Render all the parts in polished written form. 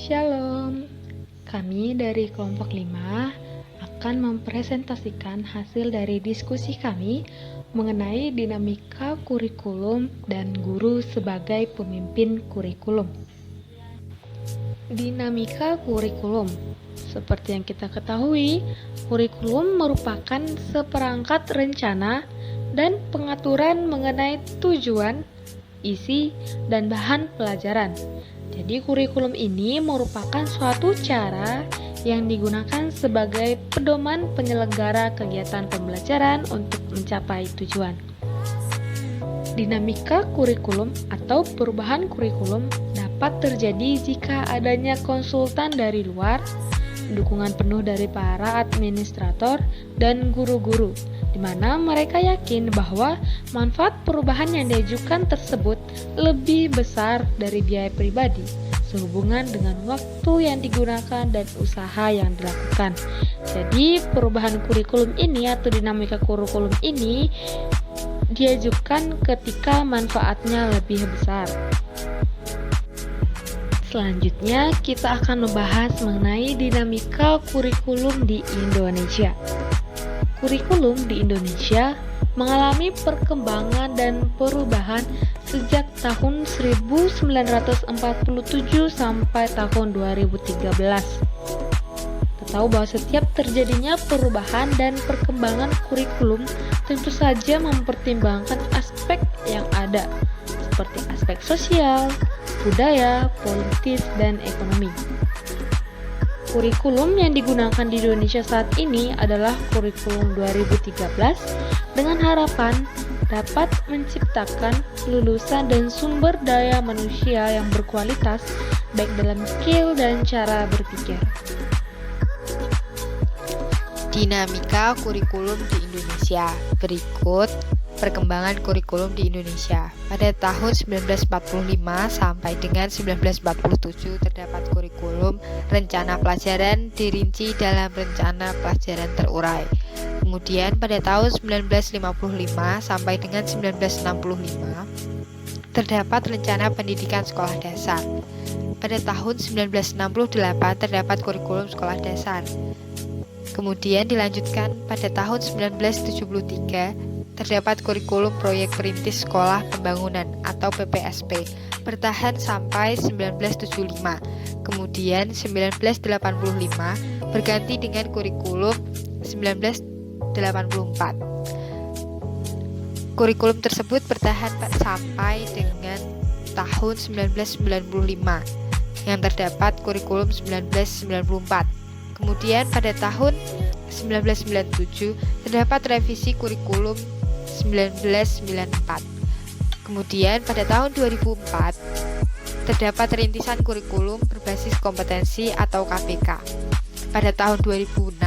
Shalom, kami dari kelompok 5 akan mempresentasikan hasil dari diskusi kami mengenai dinamika kurikulum dan guru sebagai pemimpin kurikulum. Dinamika kurikulum. Seperti yang kita ketahui, kurikulum merupakan seperangkat rencana dan pengaturan mengenai tujuan, isi, dan bahan pelajaran. Jadi kurikulum ini merupakan suatu cara yang digunakan sebagai pedoman penyelenggara kegiatan pembelajaran untuk mencapai tujuan. Dinamika kurikulum atau perubahan kurikulum dapat terjadi jika adanya konsultan dari luar, dukungan penuh dari para administrator dan guru-guru, di mana mereka yakin bahwa manfaat perubahan yang diajukan tersebut lebih besar dari biaya pribadi, sehubungan dengan waktu yang digunakan dan usaha yang dilakukan. Jadi, perubahan kurikulum ini atau dinamika kurikulum ini diajukan ketika manfaatnya lebih besar. Selanjutnya, kita akan membahas mengenai dinamika kurikulum di Indonesia. Kurikulum di Indonesia mengalami perkembangan dan perubahan sejak tahun 1947 sampai tahun 2013. Kita tahu bahwa setiap terjadinya perubahan dan perkembangan kurikulum tentu saja mempertimbangkan aspek yang ada, seperti aspek sosial, budaya, politis, dan ekonomi. Kurikulum yang digunakan di Indonesia saat ini adalah kurikulum 2013 dengan harapan dapat menciptakan lulusan dan sumber daya manusia yang berkualitas baik dalam skill dan cara berpikir. Dinamika kurikulum di Indonesia. Berikut perkembangan kurikulum di Indonesia. Pada tahun 1945 sampai dengan 1947 terdapat kurikulum rencana pelajaran dirinci dalam rencana pelajaran terurai. Kemudian pada tahun 1955 sampai dengan 1965 terdapat rencana pendidikan sekolah dasar. Pada tahun 1968 terdapat kurikulum sekolah dasar. Kemudian dilanjutkan pada tahun 1973 terdapat kurikulum proyek perintis sekolah pembangunan atau PPSP bertahan sampai 1975. Kemudian 1985 berganti dengan kurikulum 1984. Kurikulum tersebut bertahan sampai dengan tahun 1995 yang terdapat kurikulum 1994. Kemudian pada tahun 1997 terdapat revisi kurikulum 1994. Kemudian pada tahun 2004 terdapat rintisan kurikulum berbasis kompetensi atau KPK. Pada tahun 2006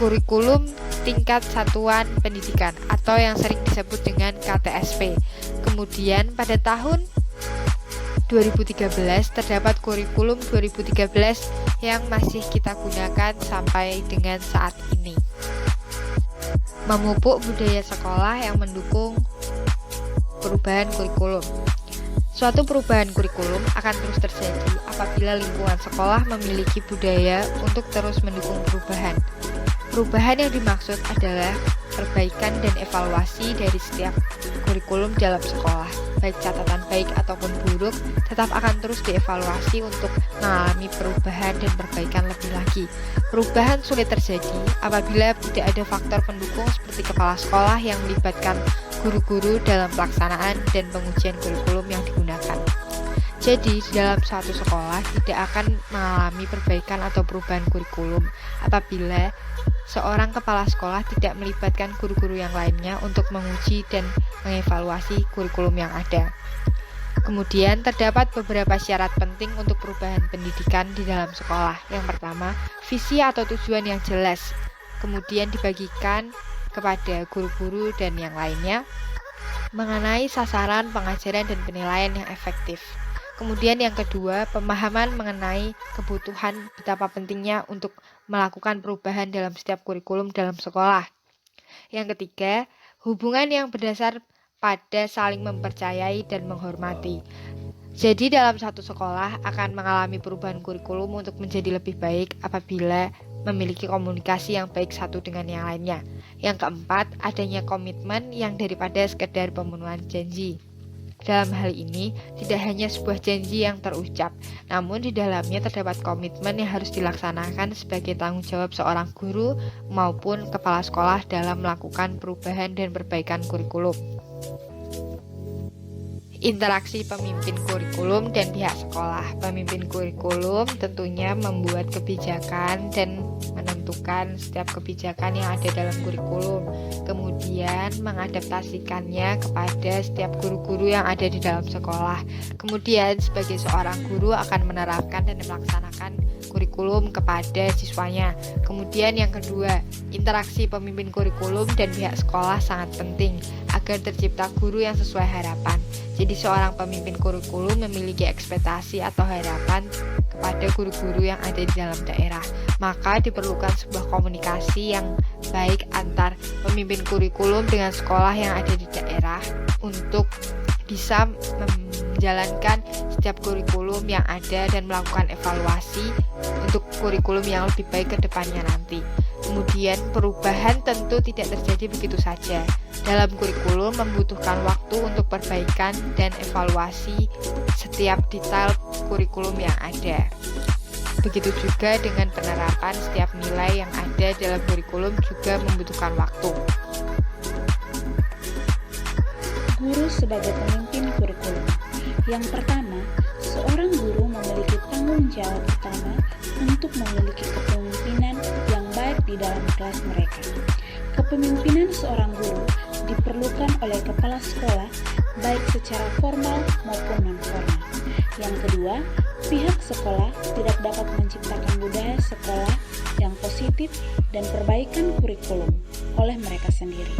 kurikulum tingkat satuan pendidikan atau yang sering disebut dengan KTSP. Kemudian pada tahun 2013 terdapat kurikulum 2013 yang masih kita gunakan sampai dengan saat ini. Memupuk budaya sekolah yang mendukung perubahan kurikulum. Suatu perubahan kurikulum akan terus terjadi apabila lingkungan sekolah memiliki budaya untuk terus mendukung perubahan. Perubahan yang dimaksud adalah perbaikan dan evaluasi dari setiap kurikulum dalam sekolah, baik catatan baik ataupun buruk, tetap akan terus dievaluasi untuk mengalami perubahan dan perbaikan lebih lagi. Perubahan sulit terjadi apabila tidak ada faktor pendukung seperti kepala sekolah yang melibatkan guru-guru dalam pelaksanaan dan pengujian kurikulum yang digunakan. Jadi, di dalam suatu sekolah tidak akan mengalami perbaikan atau perubahan kurikulum apabila seorang kepala sekolah tidak melibatkan guru-guru yang lainnya untuk menguji dan mengevaluasi kurikulum yang ada. Kemudian terdapat beberapa syarat penting untuk perubahan pendidikan di dalam sekolah. Yang pertama, visi atau tujuan yang jelas, kemudian dibagikan kepada guru-guru dan yang lainnya mengenai sasaran pengajaran dan penilaian yang efektif. Kemudian yang kedua, pemahaman mengenai kebutuhan betapa pentingnya untuk melakukan perubahan dalam setiap kurikulum dalam sekolah. Yang ketiga, hubungan yang berdasar pada saling mempercayai dan menghormati. Jadi dalam satu sekolah akan mengalami perubahan kurikulum untuk menjadi lebih baik apabila memiliki komunikasi yang baik satu dengan yang lainnya. Yang keempat, adanya komitmen yang daripada sekedar pemenuhan janji. Dalam hal ini, tidak hanya sebuah janji yang terucap, namun di dalamnya terdapat komitmen yang harus dilaksanakan sebagai tanggung jawab seorang guru maupun kepala sekolah dalam melakukan perubahan dan perbaikan kurikulum. Interaksi pemimpin kurikulum dan pihak sekolah. Pemimpin kurikulum tentunya membuat kebijakan dan menentukan setiap kebijakan yang ada dalam kurikulum, kemudian mengadaptasikannya kepada setiap guru-guru yang ada di dalam sekolah. Kemudian sebagai seorang guru akan menerapkan dan melaksanakan kurikulum kepada siswanya. Kemudian yang kedua, interaksi pemimpin kurikulum dan pihak sekolah sangat penting agar tercipta guru yang sesuai harapan. Jadi seorang pemimpin kurikulum memiliki ekspektasi atau harapan kepada guru-guru yang ada di dalam daerah. Maka diperlukan sebuah komunikasi yang baik antar pemimpin kurikulum dengan sekolah yang ada di daerah untuk bisa menjalankan setiap kurikulum yang ada dan melakukan evaluasi untuk kurikulum yang lebih baik ke depannya nanti. Kemudian perubahan tentu tidak terjadi begitu saja. Dalam kurikulum membutuhkan waktu untuk perbaikan dan evaluasi setiap detail kurikulum yang ada. Begitu juga dengan penerapan setiap nilai yang ada dalam kurikulum juga membutuhkan waktu. Guru sebagai pemimpin kurikulum. Yang pertama, seorang guru memiliki tanggung jawab utama untuk memiliki kepemimpinan yang baik di dalam kelas mereka. Kepemimpinan seorang guru diperlukan oleh kepala sekolah baik secara formal maupun non-formal. Yang kedua, pihak sekolah tidak dapat menciptakan budaya sekolah yang positif dan perbaikan kurikulum oleh mereka sendiri.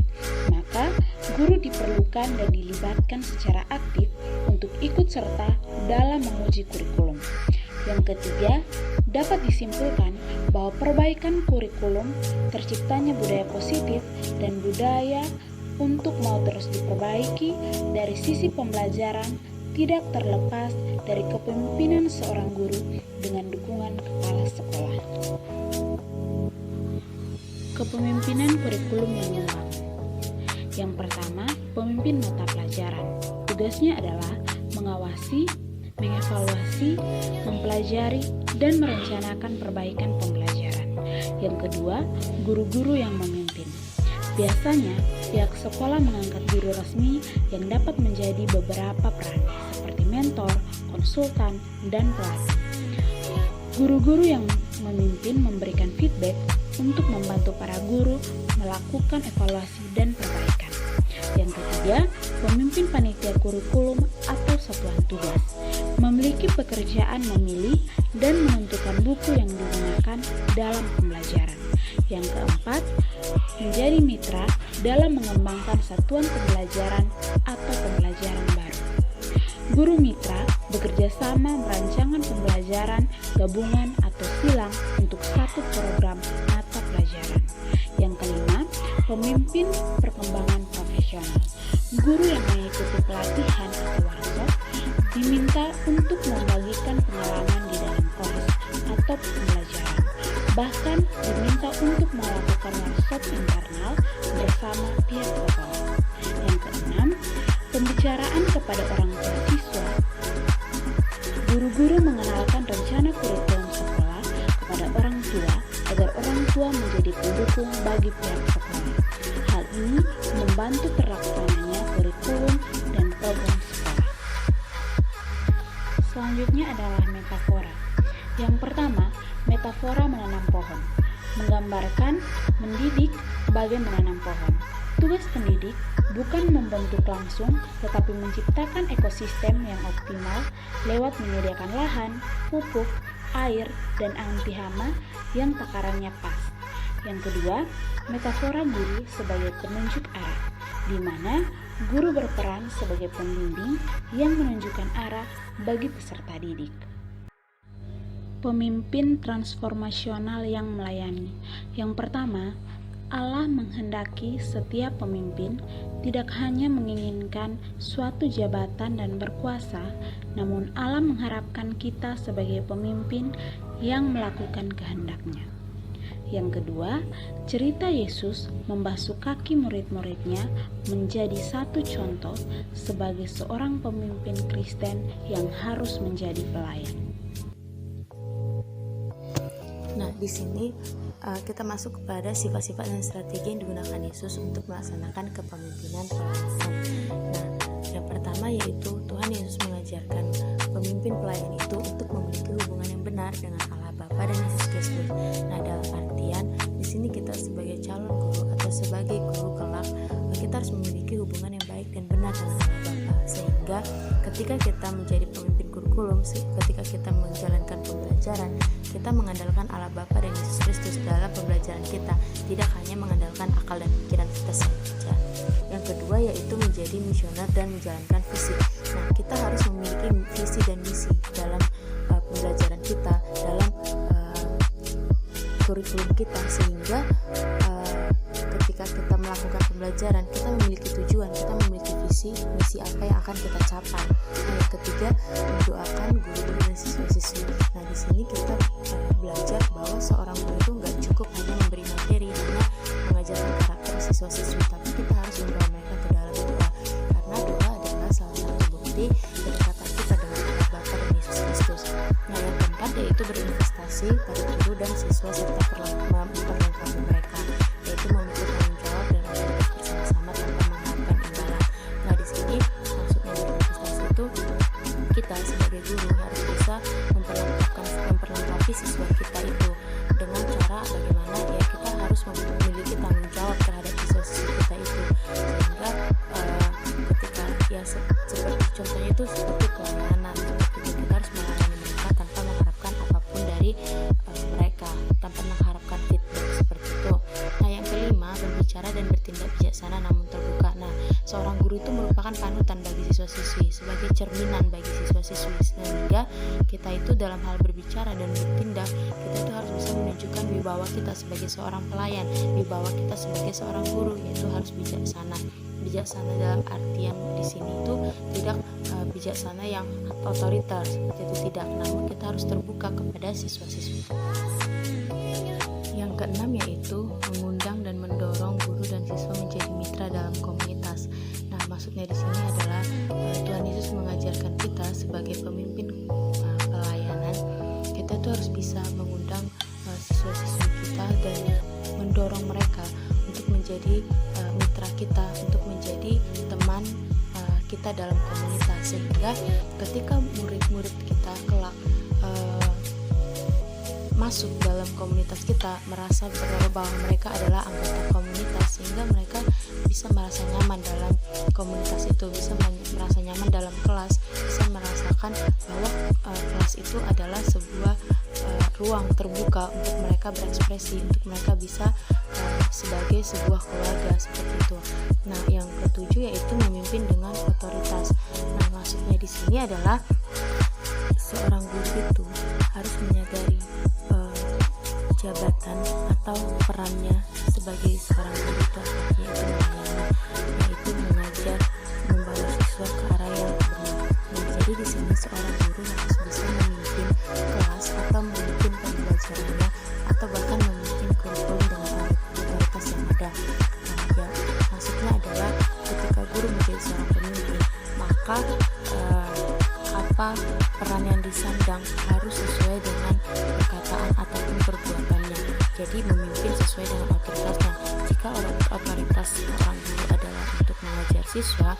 Maka, guru diperlukan dan dilibatkan secara aktif untuk ikut serta dalam menguji kurikulum. Yang ketiga, dapat disimpulkan bahwa perbaikan kurikulum, terciptanya budaya positif dan budaya untuk mau terus diperbaiki dari sisi pembelajaran tidak terlepas dari kepemimpinan seorang guru dengan dukungan kepala sekolah. Kepemimpinan kurikulum yang membangun. Yang pertama, pemimpin mata pelajaran. Tugasnya adalah mengawasi, mengevaluasi, mempelajari, dan merencanakan perbaikan pembelajaran. Yang kedua, guru-guru yang memimpin. Biasanya, pihak sekolah mengangkat guru resmi yang dapat menjadi beberapa peran, seperti mentor, konsultan, dan pelatih. Guru-guru yang memimpin memberikan feedback untuk membantu para guru melakukan evaluasi dan perbaikan. Yang ketiga, pemimpin panitia kurikulum atau satuan tugas memiliki pekerjaan memilih dan menentukan buku yang digunakan dalam pembelajaran. Yang keempat, menjadi mitra dalam mengembangkan satuan pembelajaran atau pembelajaran baru. Guru mitra bekerja sama merancangkan pembelajaran gabungan atau silang untuk satu program mata pelajaran. Yang kelima, pemimpin perkembangan profesional. Guru yang mengikuti pelatihan atau workshop diminta untuk membagikan pengalaman di dalam kelas atau pembelajaran. Bahkan diminta untuk melakukan workshop internal bersama pihak sekolah. Yang keenam, pembicaraan kepada orang tua siswa. Guru-guru mengenalkan rencana kurikulum sekolah kepada orang tua agar orang tua menjadi pendukung bagi pihak sekolah. Hal ini membantu terlaksananya kurikulum dan program sekolah. Selanjutnya adalah metafora. Yang pertama, metafora menanam pohon. Menggambarkan, mendidik bagai menanam pohon. Tugas pendidik bukan membentuk langsung, tetapi menciptakan ekosistem yang optimal lewat menyediakan lahan, pupuk, air, dan anti hama yang takarannya pas. Yang kedua, metafora guru sebagai penunjuk arah, di mana guru berperan sebagai pembimbing yang menunjukkan arah bagi peserta didik. Pemimpin transformasional yang melayani. Yang pertama, Allah menghendaki setiap pemimpin tidak hanya menginginkan suatu jabatan dan berkuasa, namun Allah mengharapkan kita sebagai pemimpin yang melakukan kehendak-Nya. Yang kedua, cerita Yesus membasuh kaki murid-muridnya menjadi satu contoh sebagai seorang pemimpin Kristen yang harus menjadi pelayan. Nah, di sini kita masuk kepada sifat-sifat dan strategi yang digunakan Yesus untuk melaksanakan kepemimpinan pelayanan. Nah, yang pertama yaitu Tuhan Yesus mengajarkan pemimpin pelayan itu untuk memiliki hubungan yang benar dengan Allah Bapa dan Yesus Kristus. Nah, dalam artian di sini kita sebagai calon guru atau sebagai guru kelak, kita harus memiliki hubungan yang baik dan benar dengan Allah Bapa, sehingga ketika kita menjadi pemimpin kurikulum, ketika kita menjalankan pembelajaran, kita mengandalkan Allah Bapa dan Yesus Kristus dalam pembelajaran kita, tidak hanya mengandalkan akal dan pikiran kita saja. Yang kedua yaitu menjadi misioner dan menjalankan visi. Nah, kita harus memiliki visi dan misi dalam pembelajaran kita, dalam kurikulum kita, sehingga ketika kita melakukan pembelajaran, kita memiliki tujuan, kita memiliki visi, misi apa yang akan kita capai. Nah, yang ketiga, mendoakan guru-guru dan siswa-siswi. Nah, di sini kita belajar bahwa seorang guru itu nggak cukup hanya memberi materi, hanya mengajarkan karakter siswa-siswi, tapi kita harus membawa mereka ke dalam doa, karena doa adalah salah satu bukti kedekatan kita dengan Allah Bapa dan Yesus Kristus. Nah, yang keempat yaitu berinvestasi pada guru dan siswa serta memperlengkapi mereka, yaitu memikul tanggung jawab dan aktivitas bersama-sama tanpa mengharapkan imbalan. Nah, di sini maksudnya berinvestasi itu kita sebagai guru harus bisa memperlengkapi siswa kita itu dengan cara bagaimana ya kita harus memiliki tanggung jawab terhadap siswa-siswa kita itu, sehingga ketika ya seperti contohnya itu seperti pelayanan, seperti itu kita harus melayani mereka tanpa mengharapkan apapun dari mereka, tanpa mengharapkan feedback seperti itu. Nah, yang kelima, berbicara dan bertindak bijaksana namun terbuka. Nah, seorang guru itu merupakan panutan bagi siswa-siswi, sebagai cerminan bagi siswa-siswi, sehingga kita itu dalam hal berbicara dan bertindak, kita itu harus bisa menunjukkan wibawa kita sebagai seorang pelayan, wibawa kita sebagai seorang guru, yaitu harus bijaksana. Bijaksana dalam artian di sini itu tidak bijaksana yang otoriter, seperti itu tidak, namun kita harus terbuka kepada siswa-siswi. Yang keenam yaitu mengundang dan mendorong guru dan siswa menjadi mitra dalam komunitas. Nah, maksudnya di sini adalah Tuhan Yesus mengajarkan kita sebagai pemimpin pelayanan, kita tuh harus bisa mengundang siswa-siswi kita dan mendorong mereka untuk menjadi mitra kita, untuk menjadi teman kita dalam komunitas, sehingga ketika murid-murid kita kelak masuk dalam komunitas kita, merasa bahwa mereka adalah anggota komunitas, sehingga mereka bisa merasa nyaman dalam komunitas itu, bisa merasa nyaman dalam kelas, bisa merasakan bahwa kelas itu adalah sebuah ruang terbuka untuk mereka berekspresi, untuk mereka bisa sebagai sebuah keluarga, seperti itu. Nah, yang ketujuh yaitu memimpin dengan otoritas. Nah, maksudnya di sini adalah seorang guru itu harus menyadari jabatan atau perannya sebagai seorang guru itu yaitu melayani, yaitu mengajar, membawa siswa ke arah yang benar. Nah, jadi di sini seorang guru harus bisa memimpin kelas atau memimpin pembelajarannya, atau bahkan memimpin kurikulum dengan otoritas yang ada. Nah, ya, maksudnya adalah ketika guru menjadi seorang pemimpin, maka apa peran yang disandang harus sesuai dengan perkataan ataupun perbuatannya. Jadi memimpin sesuai dengan otoritasnya. Jika otoritas seorang guru adalah untuk mengajar siswa,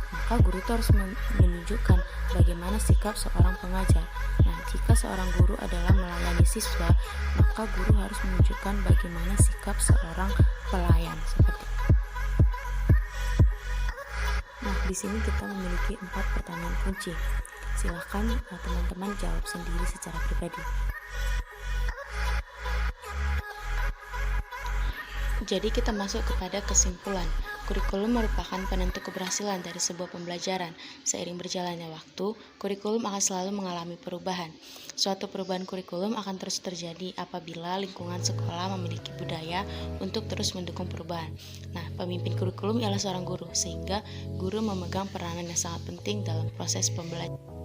maka guru itu harus menunjukkan bagaimana sikap seorang pengajar. Nah, jika seorang guru adalah melayani siswa, maka guru harus menunjukkan bagaimana sikap seorang pelayan, seperti itu. Nah, di sini kita memiliki 4 pertanyaan kunci. Silahkan teman-teman jawab sendiri secara pribadi. Jadi kita masuk kepada kesimpulan. Kurikulum merupakan penentu keberhasilan dari sebuah pembelajaran. Seiring berjalannya waktu, kurikulum akan selalu mengalami perubahan. Suatu perubahan kurikulum akan terus terjadi apabila lingkungan sekolah memiliki budaya untuk terus mendukung perubahan. Nah, pemimpin kurikulum ialah seorang guru, sehingga guru memegang peranan yang sangat penting dalam proses pembelajaran.